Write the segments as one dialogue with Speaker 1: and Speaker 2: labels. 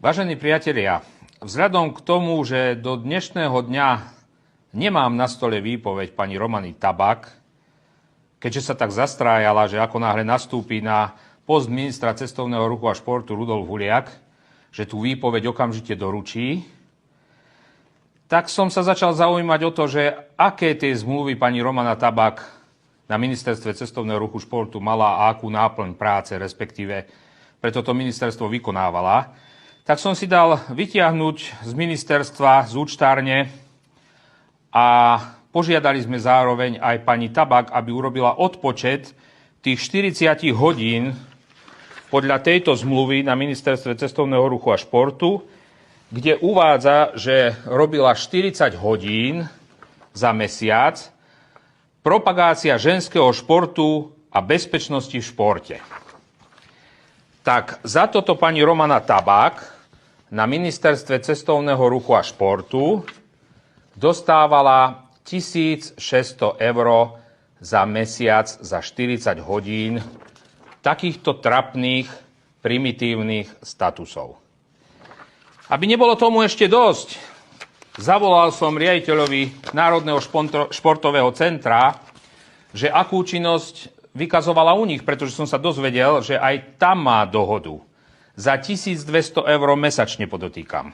Speaker 1: Vážení priatelia, vzhľadom k tomu, že do dnešného dňa nemám na stole výpoveď pani Romany Tabak, keďže sa tak zastrájala, že ako náhle nastúpi na post ministra cestovného ruchu a športu Rudolf Huliak, že tú výpoveď okamžite doručí, tak som sa začal zaujímať o to, že aké tie zmluvy pani Romana Tabak na ministerstve cestovného ruchu športu mala a akú náplň práce, respektíve pre toto ministerstvo vykonávala. Tak som si dal vytiahnuť z ministerstva, z účtárne a požiadali sme zároveň aj pani Tabak, aby urobila odpočet tých 40 hodín podľa tejto zmluvy na ministerstve cestovného ruchu a športu, kde uvádza, že robila 40 hodín za mesiac propagácia ženského športu a bezpečnosti v športe. Tak za toto pani Romana Tabak na ministerstve cestovného ruchu a športu dostávala 1600 eur za mesiac za 40 hodín takýchto trapných, primitívnych statusov. Aby nebolo tomu ešte dosť, zavolal som riaditeľovi Národného športového centra, že akú činnosť vykazovala u nich, pretože som sa dozvedel, že aj tam má dohodu. Za 1200 eur mesačne podotýkam.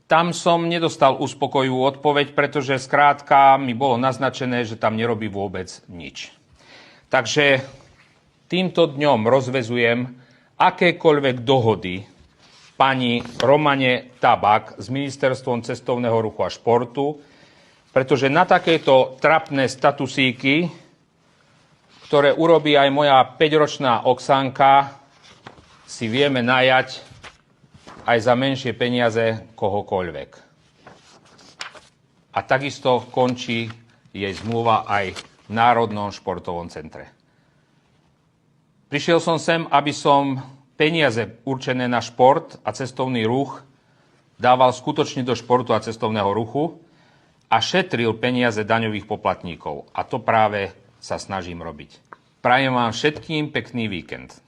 Speaker 1: Tam som nedostal uspokojivú odpoveď, pretože skrátka mi bolo naznačené, že tam nerobí vôbec nič. Takže týmto dňom rozvezujem akékoľvek dohody pani Romane Tabak s Ministerstvom cestovného ruchu a športu, pretože na takéto trapné statusíky, ktoré urobí aj moja 5-ročná Oksanka, si vieme najať aj za menšie peniaze kohokoľvek. A takisto končí jej zmluva aj v Národnom športovom centre. Prišiel som sem, aby som peniaze určené na šport a cestovný ruch dával skutočne do športu a cestovného ruchu a šetril peniaze daňových poplatníkov. A to práve sa snažím robiť. Prajem vám všetkým pekný víkend.